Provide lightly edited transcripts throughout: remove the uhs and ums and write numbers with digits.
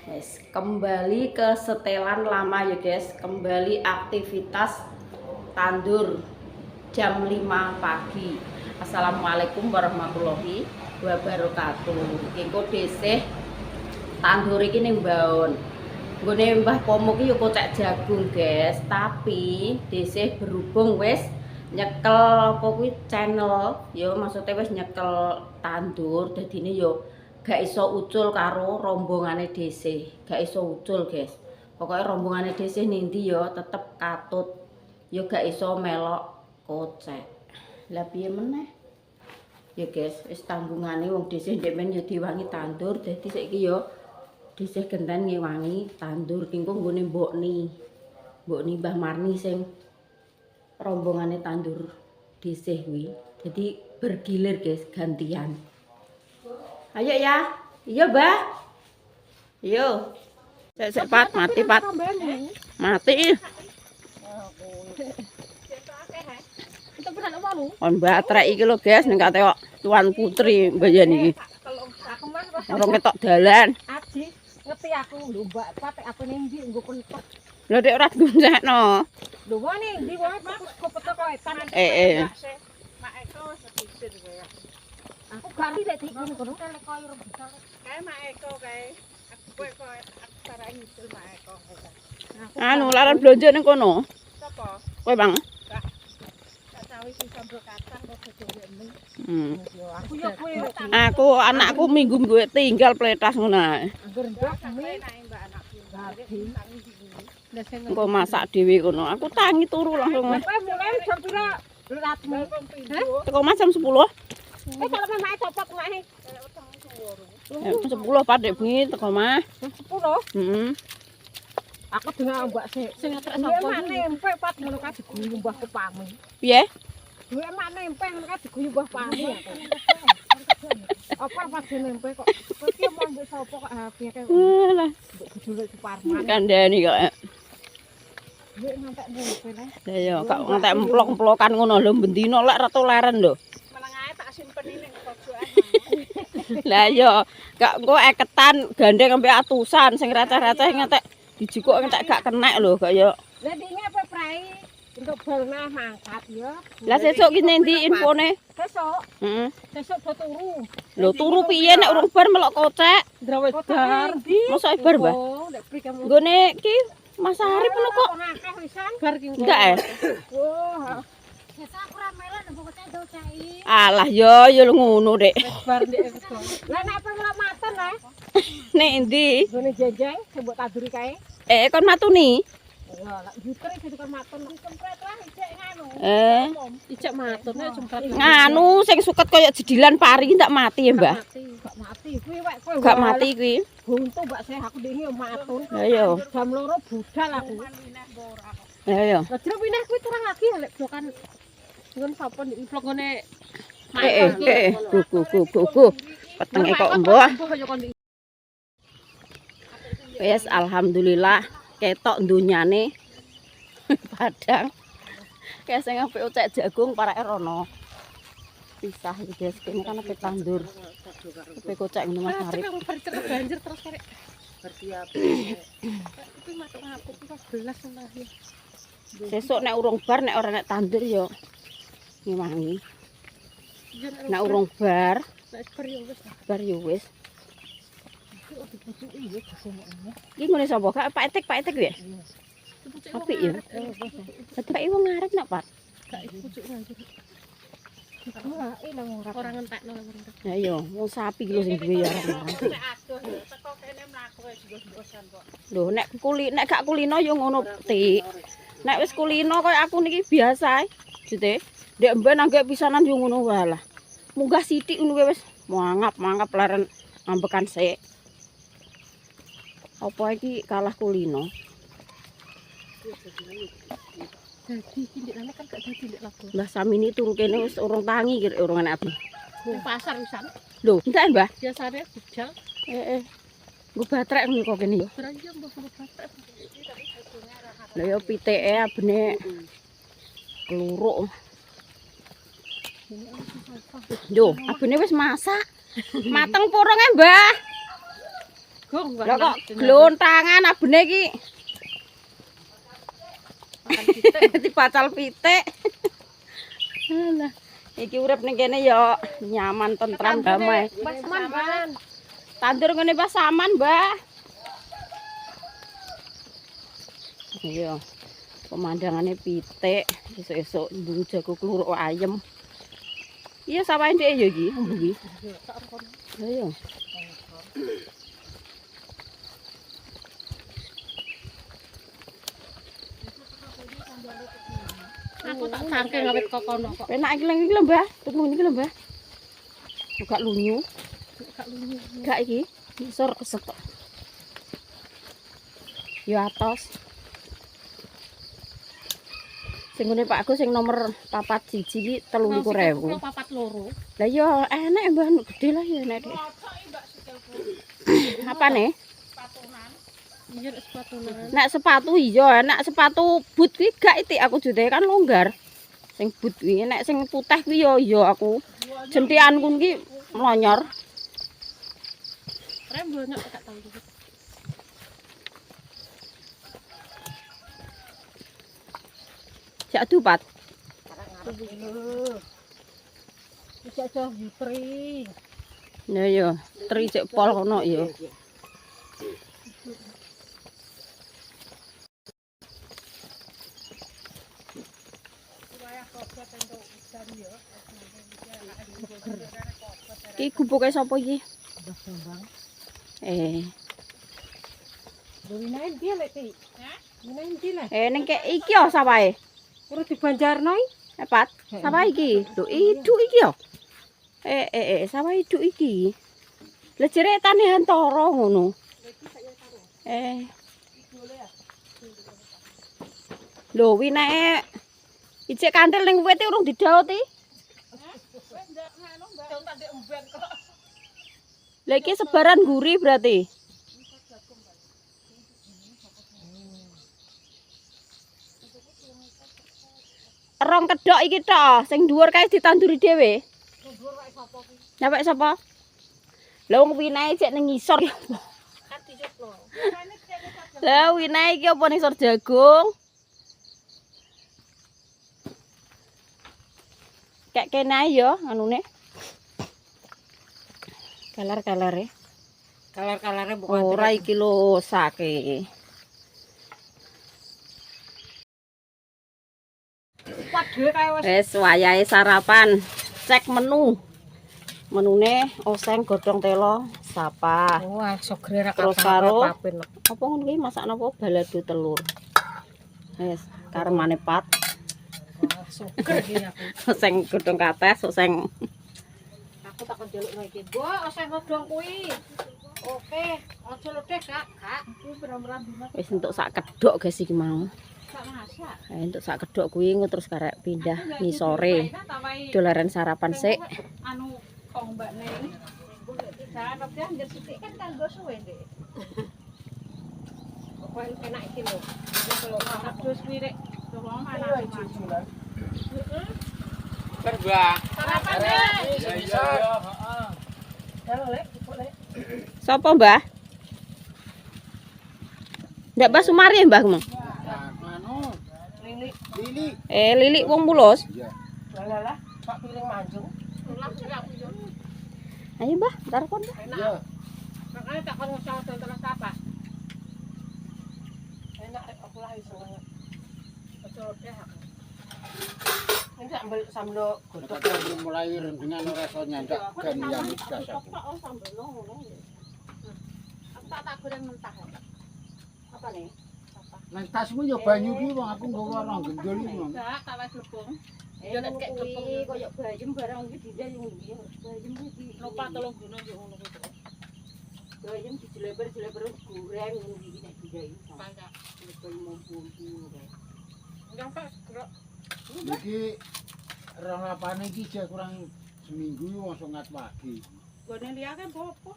Guys, kembali ke setelan lama ya guys. Kembali aktivitas tandur jam 5 pagi. Assalamualaikum warahmatullahi wabarakatuh. Engko desih tandur iki ning mbaon. Nggone Mbah Pomo ki yo kocek jagung guys, tapi desih berhubung wis nyekel apa kuwi channel, yo maksudnya wis nyekel tandur dadine yo gak iso ucul karo rombongane dhisih, gak iso ucul guys. Pokoknya rombongane dhisih ning ndi yo tetep katut, yo gak iso melok kocek. Lah piye meneh? Ya guys, wis tanggungane wong dhisih ndek men yo diwangi tandur, dadi saiki yo dhisih genten ngewangi tandur ki engko nggone mbokni. Mbokni Mbah Marni sing rombongane tandur dhisih kuwi. Jadi bergilir guys, gantian. Ayo ya. Iya, Mbah. Yo. Sek Pat, mati Pat. Mati. On baterai iki lho guys, ning kate kok Tuan Putri mbayan iki. Ora ketok dalan. Aji ngerti aku lho Mbak, patek apa ning ndi nggo pentok. Lho dek ora gunjakno. Lho wae ning ndi wae kok petok kok etan. Mak Eko sedisir kaya. Aku gari lek iki kono kaya koyo rebutan. Kae Mak Eko kae. Aku kok acara ngisul Mak Eko. Anu laran blonjo ning kono. Sapa? Kowe Bang. Sawi sing sambel kacang kok gedhe Aku yo kowe. Aku anakku minggu tinggal pletas ngono ae. Anggur ndok mi Mbak anakku. Engko masak dhewe kono. Aku tangi turu langsung. Kowe mulai jam pira? Luratmu. Teko Mas jam 10. Kalau memang copot mahe. Jam 10 Pak dek bengi teko Mas. 10. Heeh. Aku dengar Mbak sing ngetrek sapa iki. Nempe pat ngono kae diguyu Mbah Kepami. Piye? Duwe mak nempe ngono kae diguyu Mbah Pami. Apa pas nempe kok. Kok iki mau mbok sapa kok HP kae. Lah, Mbok gudul Suparman. kandhani kok. Duwe ngantek nempe le. Lah ya kok ngantek emplok-emplokan ngono lho bendino lek ratu leren lho. Menengae tak simpen ning pojokan. Lah ya gak engko eketan gandeng sampe atusan sing receh-receh ngantek dijukuk ngantek gak kenek lho kok ya. Lah dine apa prai untuk balna mangkat ya. Lah sesuk ki ndi infone? Besok, Heeh. besok do turu. Lho turu piye nek urung bar melok kocek? Drawe dar. Mosok bar, Mbah? Nek prikamu. Nggone ki Mas Arif ngono kok. Bar ki. Enggak Wah. Biasa aku ra melu nek kok do cai. Alah ya ngono Dek. Bar ndek itu. Lah nek apa ngelak maten lah. Nek endi? Gone jejeng sing mbok taduri kae. Kon matuni. Ya, lak juter iki kan maten. Sempret lah ijek nganu. Ijek maten nek sempret. Nganu sing suket kaya jedilan pari ndak mati ya, Mbah? Gak mati. Kuwi wek kowe. Gak mati kuwi. Buntu mbak saya aku dene yo matun. Lah ya. Jam 2 budal aku. Lah ya. Lah jero pindah kuwi terang lagi lek blokan. Ngon sapa ndek vlog ngene. Go. Petenge kok mbah. Wes alhamdulillah ketok dunyane Padang. Kayak sing apik ocek jagung parake rono. Pisah iki guys, kene kan apik tandur. Apik ocek ngono Mas Arif. Banjir terus karek. Bersiap. Iki matuk aku ki 11 lah ya. Sesuk nek urung bar nek ora nek tandur yo ngewangi. Nek urung bar, bar yo wis. Iki ngene sapa? Kak Pak Etik ya? Apik ya. Dadi wong ngarep nak, Pak. Ora ngentekno. Ya iya, wong sapi lho sing duwe ya ora. Teko kene mlaku wis ngos-ngosan kok. Lho nek gak kulino yo ngono, Tik. Nek wis kulino koyo aku niki biasa ae. Jute, ndek mben anggek pisanan yo ngono wae lah. Munggah sithik ngono wis mangap leren ngambekan sik. Apa iki kalah kulino? Dadi cindikane kan gak dadi ndek lagu. Mbah Samini turu kene wis urung tangi kira urung enak abi. Ning pasar wisan. Lho, entek Mbah? Biasane bujal. Nggo batrek ngono kok kene yo. Berarti mbok batrek. Lah yo piteke abene keluruk. Yo, abene wis masak. Mateng purunge, Mbah. jagung. Lah kok glontangan abene iki. Dipacal pitik. Lah, iki urip ning kene ya nyaman, tentram, damai. Pasaman. Tandur ngene pasaman, Mbah. Iya. Pemandangannya pitik, esuk-esuk mbung jago kluruk ayem. Iya sawah ndek ya iki, mbung iki. Ayo. Aku tak cangke ngawit kok kono kok. Enak iki lho, Mbah. Tunggu niki lho, Mbah. Gak lunyu. Gak iki. Ngisor kesetok. Ya atos. Sing ngene Pak Agus sing nomor 41 iki 33.000. 42. Lah ya enak Mbah, gede lah ya enak dek. Apane? Iya sepatunan. Nek sepatu iya, nek sepatu boot kuwi gak itik aku jute kan longgar. Sing boot kuwi, nek sing putih kuwi ya iya aku. Jentianku iki mlonyor. Rem banyak gak tahu. Jak dupat. Bisa jauh yutri. Ya ya, tri cek pol kono ya. Iki gubuke sapa iki? Winain dia lek iki. Hah? Winain dia lek. Ning kek iki ya sawahe. Terus dibanjarno iki. Epat, sawah iki. Lho, iduk iki ya. Sawah iduk iki. Lah jere tane Hantara ngono. Lho, winae ijek kanthil ning wite urung didaoti. Lah iki sebaran guri berarti. Rong kedok iki tok, sing dhuwur kae ditanduri dhewe. Nyapek sapa? Lah wong winae cek ning ngisor. Lah winae iki apa ning ngisor jagung? Kayak kene ae ya anune. Kalar-kalare. Kalar-kalare bukan Ora iki lho sake. Waduh kae wis. Wes wayahe sarapan. Cek menu. Menune oseng godhong telo sapa. Wah, sogre ra Terus karo apa-apin. apa ngono iki masak napa balado telur. Wes karemane pat. Sogre iki aku. Oseng godhong kates, oseng Aku tak njalukno iki. Mbok, oseng godhong kuwi. Oke, aja lodeh, Kak. Kak, kuwi bener-bener bima wis entuk sak kedhok guys iki mau. sak masak. Entuk sak kedhok kuwi terus karek pindah ngisore. Dolaran sarapan sik. Anu kong Mbak Neng. Jangan oke anjir sithik kan kanggo suwe, Dik. Kok enak iki lho. Kalau adus kuwi rek tolong mana Mas. Terbang. Sarapan Ya Dik. iya, heeh. Halo, Lek, boleh. Sapa, Mbah? Ndak Mbah Sumari ya, Mbah? Anu, Lili. Lili. Lilik wong mulus. Iya. Lah, Pak piring manjung. Ulah sik aku yo. Ayo, Mbah, ntar kon. Iya. Makanya tak kon ngusah terus apa? Enak rek aku lah iso. Betul deh aku. Ini ambil sambal godhong. Kita belum mulai rendengan rasanya ndak kan yang gas aku. Oh, sambal ngono. Aku tak goreng mentah. Apa nih? Apa? Nang tasmu ya banyu ki wong aku nggawa orang gendul iki. Enggak, tak wis lebung. Ya nek kek kuwi koyo bayem barang iki dijak yo ndi. Bayem iki Lupa tolong guna yo ngono kuwi. bayem dijeleber-jeleber goreng ngono iki nek dijak iki. Banyak. Bayem bumbu kae. Enggak Pak, gerok. Iki rong lapane iki jek kurang seminggu langsung ngat pagi. Gone liya kan apa?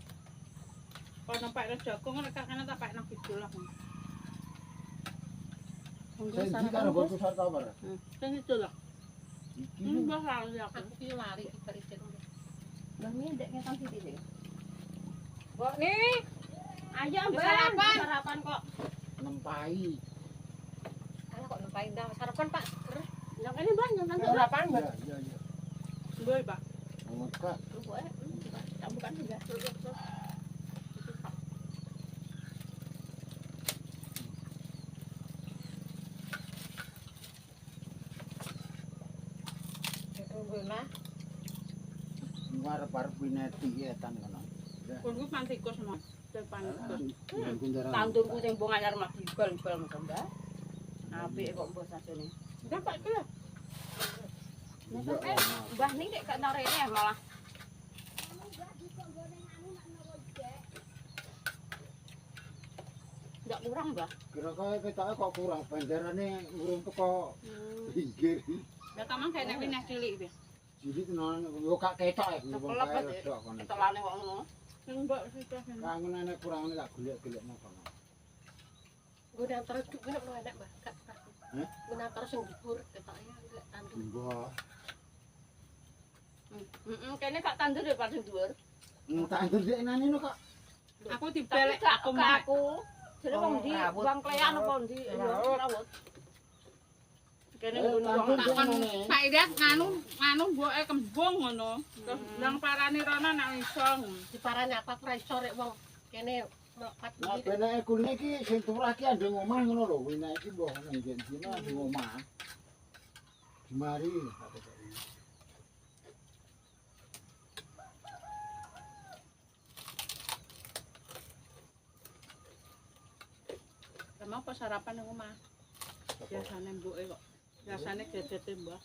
Kalau nampak jagung nek kakane tak pak nang kidul lah. Sing iki karo batu sartawar. Sing itu lah. Iki Mbah lali aku. Iki lari iki. Lah mi ndek ngetan sithik iki. Mbok nih. Ayo, Mbak. Sarapan. Sarapan kok. Nempai. Kalau kok nempain dah sarapan Pak. Yang ini Mbak, yang nanti. Sarapan Iya, iya, iya. Boy Pak. Enggak. Campuran juga. Tunggulah. Ngarep-arep wineti etan kono. Kuwi pantikus semua. Depan itu. Tandurku sing mbok anyar mah digol-gol mesti Mbak. Apik kok mbok sajene. Udah Pak itu. Mbah ning nek gak narene malah. Enggak kurang, Mbah. Kira-kira ketoke kok kurang banjarane urung teko pinggir. Ya tamang kene wineh cilik iki. Jadi tenan yo gak ketok ya. Kelep aja. Telane kok ngono. Sing mbok sithik sing. Kangenane kurangane tak golek-golek nang kono. Gue udah antar duk bener lu enak Mbak. Kak. Heh? Gue antar sing dibur ketoknya enggak tandur. Mbah. Kene gak tandur ya pas dhuwur. Tak andur dek nani no kok. Aku Tapi dibelek gak aku ke mau. aku. Jadi wong di Rawut. Bang Klean apa ndi rawut. Kene nggon wong Tandur takon dek nani. Pak Idat nganu mboke kembung ngono. Terus ndang parani rono nak iso. Diparani apa ora iso rek wong kene mlepat Nah, benake kuline iki sing turah iki andeng omah ngono lho. Wina iki mbok nang dina andeng omah. Dimari. Emang pas sarapan nang omah. Biasane mboke kok. Biasane gedete mbah.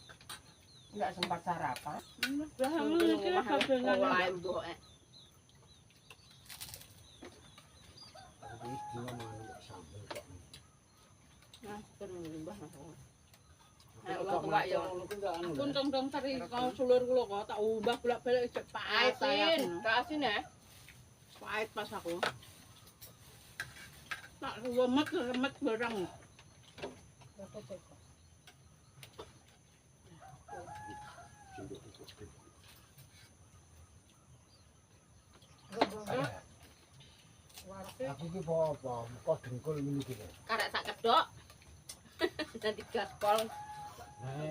enggak sempat sarapan. Lah ngono iki kabeh Olahe mboke. Wis dina manuk sambel kok. Nah, terus mbah. Kok tua ya ngono ku enggak anu. Aku tong teri kau sulur kula kok tak umbah bolak-balik cek pahit saya. Asin ya. Pahit pas aku. Tak remet barang. Aku ki apa? Kok dengkul ngene iki lho. Karek sak kedok. Dadi gaspol.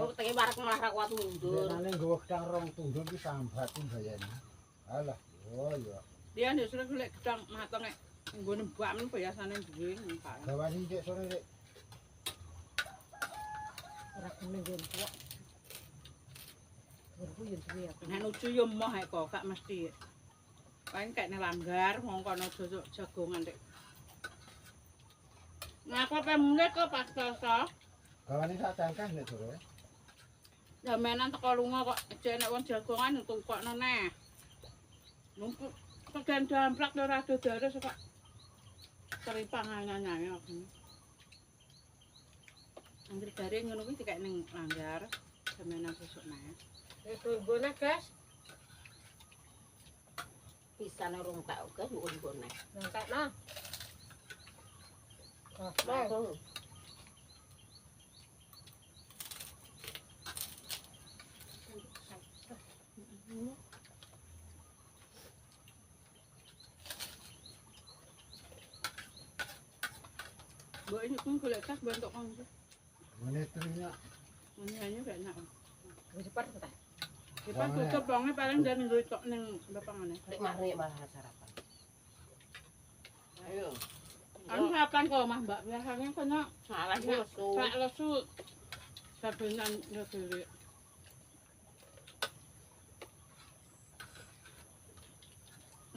Aku tenge barek malah ra kuat mundur. Benane nggawa gedang rong tunduk ki sambat mbayani. Alah, oh ya. Dia ndek sore golek gedang mateng nek nggone mbak men biasane duwe Pak. Gawani cek sore rek. Ora kene nggon kuat. Berku yen duwe aku. Nek nuju yo moh kok gak mesti. Paling kayak nelanggar wong kono jagongan rek. Nah, aku pemune kok pas kasa. Gawani sak tangkah nek sore. Jamenan teko lunga kok cek nek wong jagongan tukokno neh. Numpuk pegan damplak ora ado dares kok. Teri panganan-anane aku. Anggere garing ngono kuwi dikek ning langgar. Jamenan sesuk neh. Tunggone, Guys. Pisane urung tak oke mbok nggone. Nangkatno. Langsung. Mbok ini pun golek tas bentuk kong. Menit ternya. Ini hanya gak enak. Wis cepet ta. Kita tutup bangnya paling dan nggo tok ning bapangane. Nek mari malah sarapan. Ayo. Kan kapan kok Mah Mbak biasanya kono Salah lesu. sak lesu. Sabenan yo dhewe.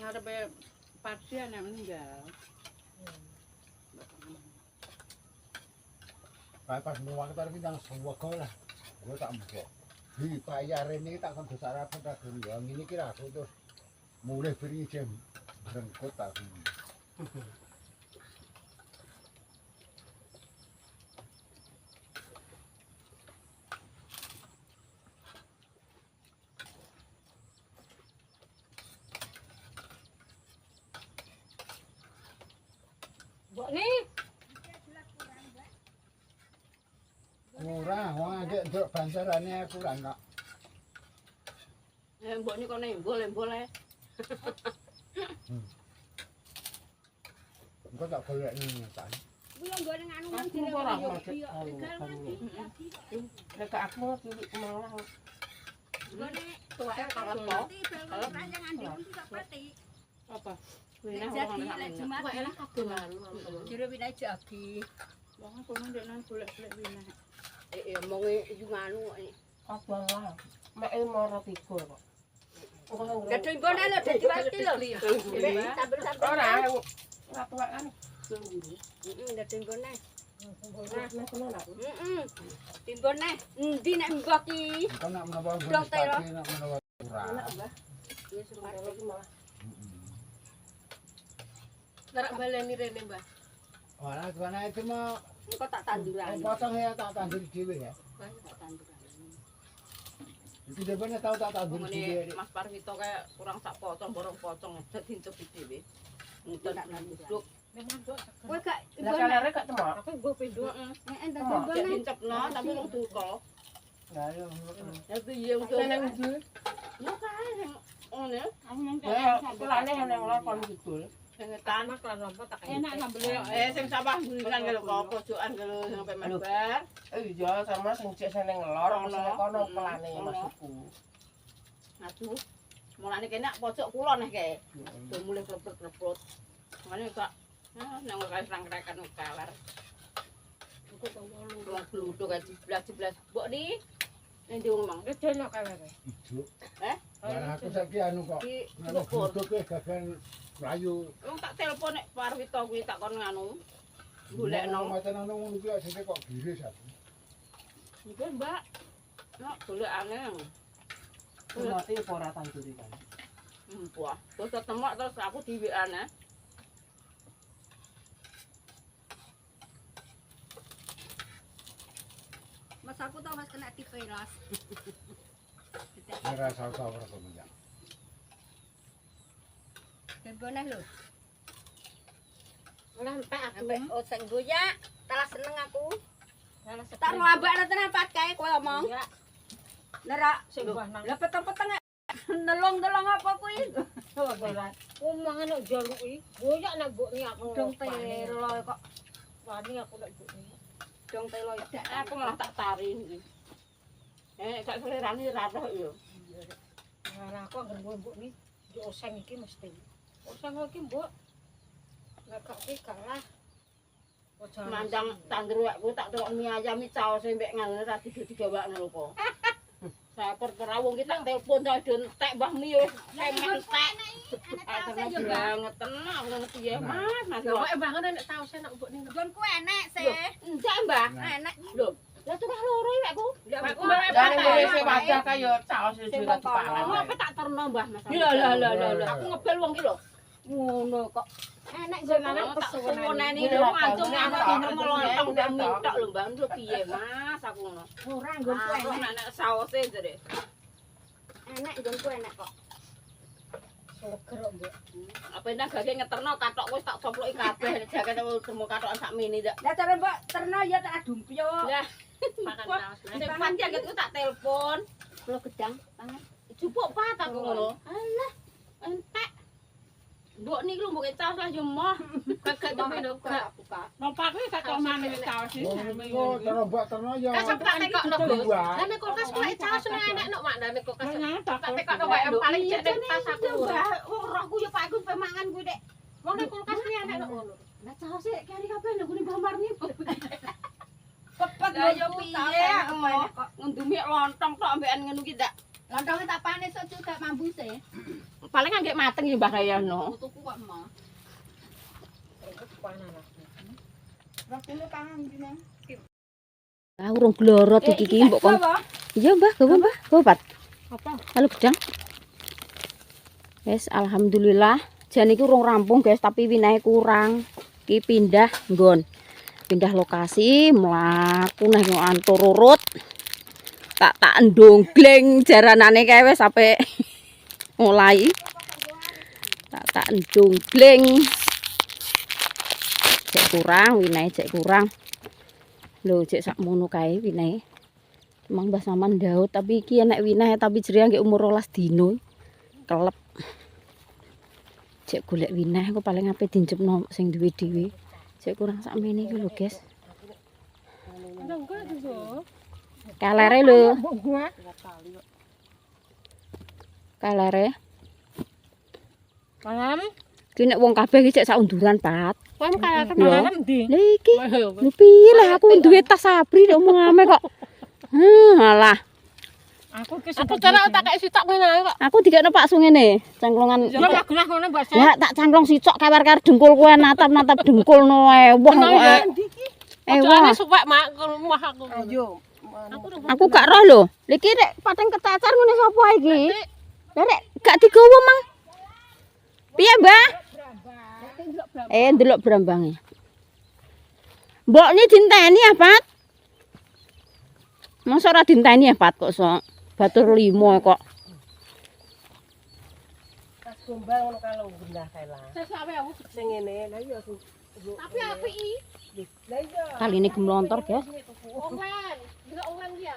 Ngarepe pasien yang meninggal. Pas nuwang tarep nang sewego lah. Gua tak mbok. Di bayar ini tak kon sarapan tak ya ngene iki ra aku terus mulai beri jam berengkut aku. Mbok nih Murah, wong aja nduk banjarane aku lah enggak. Mbok ni kono embol-embol ae. Engko tak golek nyetan. Kuwi yo nggo ning anu nang Aku ora yo masuk iya. Nek aku cilik malah Nggone tuweke kalau kalau ranjangan dhewe tak pati. apa? Wina Jadi lek Jumat Kok enak kabeh lalu. jero winai jagi. Wong aku ndek nang golek-golek wina. Omonge yo nganu kok. Abang lah. Mek moro tiga kok. Gedhe mbone lho dadi pati lho. Sambil-sambil. Ora tuwek kan. Dadi mbone. Ora nek kono lah. Timbone endi nek mbok ki? Engko nak menawa Dong, Tero. nak menawa ora. Enak, Mbah. Ya sempat Iki malah Narak baleni rene, Mbah. Ora karena itu mah engko tak tanduran. potong ya tak tandur dhewe ya. Tak tanduran. Iki dhewe tau tak tandur dhewe. Mas Parwito kayak kurang sak potong, borong potong dadi entuk dhewe. Muter duduk. Kowe gak Lah kalere gak temok. Aku nggo pindho. nek ndak Temok jadi timbone. encepno tapi wong duka. Lah yo. Ya piye wong Nang ndi? yo kae sing ngene. Aku nang Ya kulane nang lakon kidul. Sing ngetan Anak lan rompo tak enak sambel yo. sing sawah bulan lho kok pojokan lho sampai menbar. Iya sama sing cek sing ning lor sing kono kulane masukku. Aduh. Mulane kene pojok kula neh kae. Do mulai klepet-klepet. Mane kok nang kae rangrekan kalar. aku tau wolu. Wong gluduk kae jeblas-jeblas. Mbok ni ning ndi wong mang? Edono kalere. Ijo. Eh? Lah aku saiki anu kok. Ki Anu lukur. duduk e gagan mlayu. Wong tak telepon nek Parwito kuwi tak kon nganu. Golekno. Macam anu ngono kuwi asine kok giris aku. Iku Mbak. Nek golekane. Mati apa ora tanduri kan. Wah, terus ketemu terus aku dhewean ya. Mas aku tau mas kena tipelas. Ora sawer kok menjak. Timbone lho. Ora entek aku. Ambek oh sing goyak, telah seneng aku. Salah Tak ngelambakno tenan pat kae kowe omong. Ya, Nerak sing mbah nang. lah peteng-peteng nelong-nelong apa kuwi? Berat. Omongan nek jaluki, goyak nek mbok ni aku Dong telo kok wani aku nek mbok ni. dong telo Aku malah tak tari iki. Gak selerane ra roh yo. Ora aku anggere mbok ni yo oseng iki mesti. Oseng iki mbok. Nek gak ki gak lah. Ojo Manjang tandur aku tak delok mie ayam iki caos mbek ngene ra digawakno lho kok. Saya perkara wong kita telepon ta do entek Mbah Mi wis entek. Akhirnya banget tenan aku ngerti ya Mas. Mas. Lho kok banget nek tahu saya nak mbok ni. Gon ku enek sih. Enggak Mbah. Enek. Lho, lah tukang loro iki aku. Aku Dari mulai mbak wajah kaya caos Sing juga mongko. dipangan. Apa tak terno Mbah Mas. Lah. Aku ngebel wong ki lho. Ngono kok. Enek Jenenge Tak pesuwunan. suwuneni lho ngancung ana dina melontong ndak mintok lho Mbah. Lho piye Mas aku ngono. Ora nggon ku Aku enek. nek saose jare. Enek nggon ku enek kok. Seger mbok. Apa ndak gage ngeterno katok wis tak coploki kabeh jaket semua katokan sak mini ndak. Lah cara mbok terno ya tak dumpyo. Lah, Makan Wah, taos. sing panjang itu tak telepon. Kulo gedang tangan. Jupuk pat aku ngono. Alah, entek. Mbok niki lho mbok caos lah yo moh. Gagak Mau temen buka buka. Nompak iki gak tau maneh wis caos iki. Oh, terus mbak terno ya. Kan sampe tak tekok no, Bu. Dua. Lah nek kulkas kok caos enek nok mak ndane kulkas. Nyata Tak tekok no wae paling cek ning tas aku. Rohku yo Pak Gus pemangan kuwi Dek. Wong nek kulkas ki enek nok ngono. Lah caos e kari kabeh lho kene Mbah Marni. Cepet Lah yo nggo piye kok ngendumi lontong tok ambekan ngono ki ndak. Lontongnya tak panis kok juga mambu sih. Paling anggek mateng ya Mbah Kayano. Tuku kok mah. Rasane tangan iki nang. Ah urung glorot iki ki mbok kon. Iya Mbah, gawa Mbah, gawa Pat. Apa? Halo gedang. Wes alhamdulillah. Jan iki urung rampung guys, tapi winahe kurang. Ki pindah nggon. Pindah lokasi, mlaku neh ngantor urut. Tak ndonggleng jaranane kae wis sampe mulai. Tak ndonggleng. Cek kurang, winahe cek kurang. Lho cek sakmono kae winahe. Emang Mbah Saman ndaut tapi iki enek winahe tapi jere nggih umur 12 dino. Kelep. Cek golek wineh aku paling ape dinjepno sing duwe dhewe. Cek kurang sakmene iki lho, guys. Enggak juga. Kalere lho. Kalere. Malam, Ki nek wong kabeh iki cek sak unduran, Pat. kan kayak Lho. malam di. Lah iki lho piye lah aku duwe tas Sabri nek omongane kok. Alah, Aku cara tak kayak sitok ngene kok. aku dikekno Pak Su ngene, cangklongan. Ya gelas ngono Mbak Sen. Ya tak cangklong sicok kawar-kawar dengkul kowe natap-natap dengkul no wah kok. Wah, Wah. suwek mak ke rumah aku. Ayo. Aku gak roh lho. Lha iki nek pateng kecacar ngene sapa iki? Lah nek gak digowo mang. Piye, Mbah? Ndelok brambange. Mbok ni dinteni ya, Pat? Masa ora dinteni ya, Pat kok sok batur 5 kok. Pas gombal ngono kalau gendah kae lah. Sesawe aku Sing ngene, lah iya sing. tapi apik iki. Lah iya. Kali ini gemlontor, guys. Online, bisa online dia.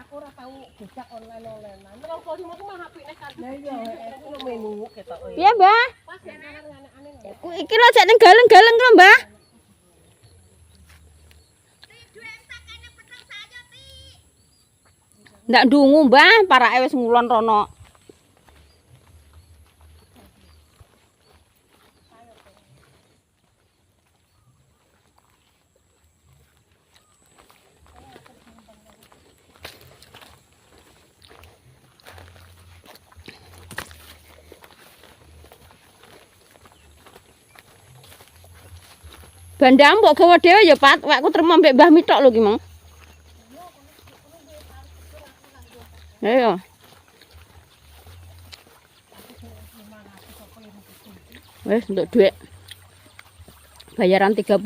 Aku ora tau buka online-online. Terus kok cuma mah apik nek kan. Lah iya, aku lo menu ketok. Piye, Mbah? Pas ya aneh-aneh. Iki lho jek ning galeng-galeng lho, Mbah. Ndak ndungu, Mbah, parake wis ngulon rono. Bandam mbok gawa dhewe ya, Pat. Wakku trem mbek Mbah Mitok lho ki, Mang. Ayo. Wes untuk duit. Bayaran 30.000,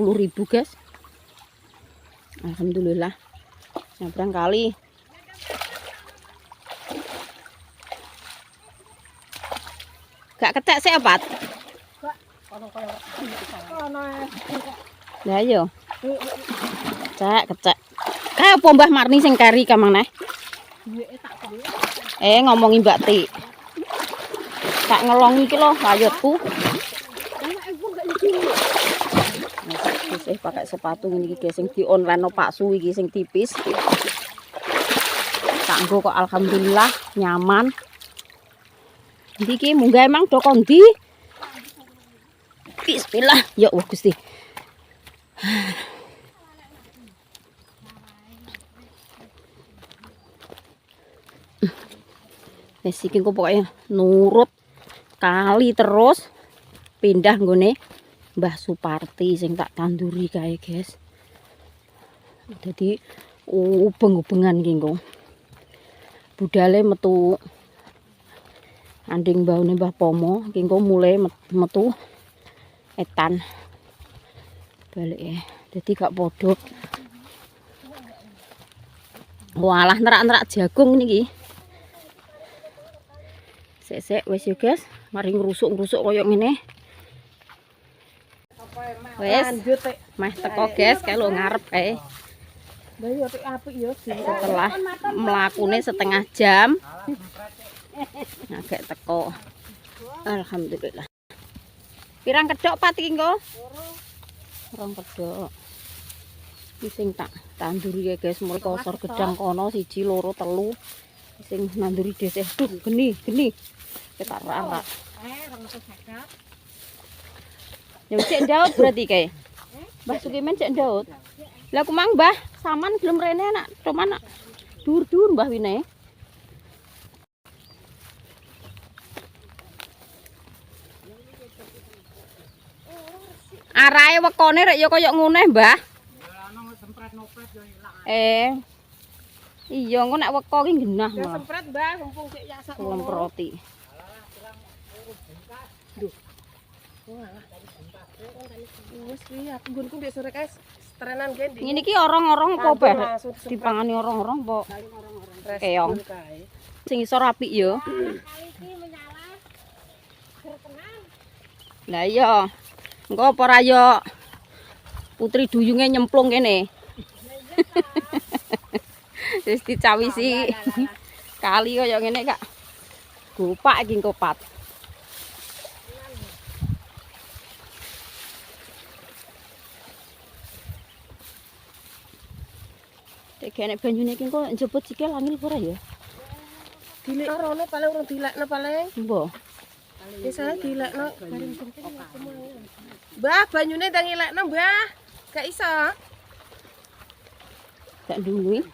guys. Alhamdulillah. Nyabrang kali. Gak ketek sih, Pat. Lah yo. Cek kecek. Kayak apa Mbah Marni sing kari kamang neh? Ngomongi Mbak Ti. Tak ngelongi iki lho layutku. Wis pakai sepatu ini iki sing di online no Pak Su iki sing tipis. Tak nggo kok alhamdulillah nyaman. Iki munggah emang do kondi. Bismillah, ya Allah Gusti. Wis iki pokoknya nurut kali terus pindah nggone Mbah Suparti sing tak tanduri kae, guys. Dadi ubeng-ubengan iki engko. Budale metu anding baune Mbah Pomo iki engko mulai metu etan balik ya, jadi gak podo. Walah nerak-nerak jagung niki. Sek-sek wis yo guys, mari ngrusuk-ngrusuk koyo ngene. Wes, meh teko guys, kalau ngarep kae. Lah iya apik ya. Setelah mlakune setengah jam. Agak teko. Alhamdulillah. Pirang kedok Pat iki engko? Rong kedok. Iki sing tak tanduri ya guys, mulai kosor gedang kono 1 2 3. Sing nanduri dhisik. Duh, geni. Kita rak. Ya wis cek ndaut berarti kae. Mbah Sukimen cek ndaut. Lah kumang Mbah, saman belum rene nak, cuman dur-dur Mbah wine. Arahe wekone rek ya kaya ngene, Mbah. Iya, engko nek weko ki genah, Mbah. Sempret Mbah, mumpung sik yasak. Semproti. Wis iki aku nggonku ndek sore kae trenan kene. Ngene iki orang-orang apa beh? Dipangani orang-orang apa? Keong. Sing iso apik ya. Lah iya. Engko apa ra ya putri duyunge nyemplung kene. Wis dicawisi. Kali kaya ngene, Kak. Gopak iki engko Pat. gak enek banyune iki kok njuput sikil angel ora ya? Dilekno rono paling urung dilekno paling. Mbok. Biasanya dilekno bareng penting. Mbah, banyune ndang ilekno, Mbah. Gak iso. Gak duwe.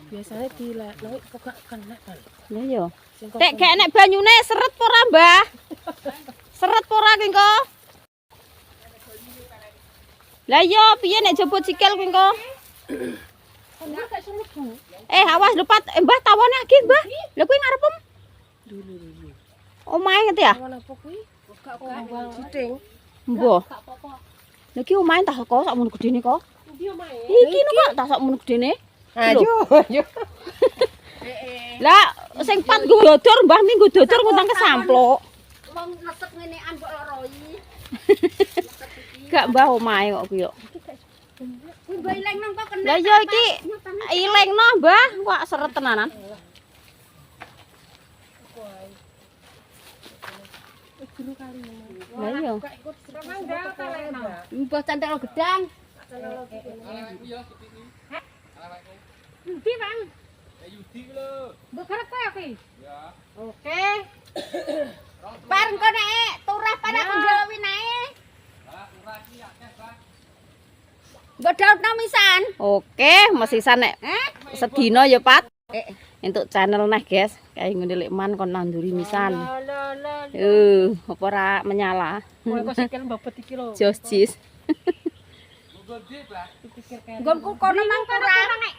Biasanya dilekno kok gak kena paling. Lah ya. Sing kok Tek gak enek banyune seret apa ora, Mbah? Seret apa ora ki engko? Lah iya, piye nek jebut sikil ki engko? Awas lupat, Mbah tawone iki, Mbah. Lha kuwi ngarepem? Omahe ngerti ya? Ono apa kuwi? Gak citing. Mbah. Lha iki omahe tak kok sakmono gedene kok. Iki lho kok tak sakmono gedene. Ayo. Lah sing pat nggo dodor, Mbah mi nggo dodor ngutang kesamplok. Wong nesep ngenekan mbok loroi. Gak Mbah omahe kok kuwi yo. Kuwi mbok ileng nang kok kena. Lah iya iki ilengno, Mbah. Kok seret tenanan. Lah iya. Mbok cantel gedang. Ndi, Bang? Yudi lho. Mbok karep kowe iki? Ya. Oke. Bar engko nek turah panak njolo winae. Lah ora iki akeh, Bang. Mbok dautno misan. Oke, mesisan nek sedina ya, Pat. Untuk channel nah, guys. Kayak ngene lek man kon nanduri misan. Apa ora menyala. Kowe kok sikil mbobot iki lho. Jos jis. Monggo ndi, Bang? Nggonku kono nang turah.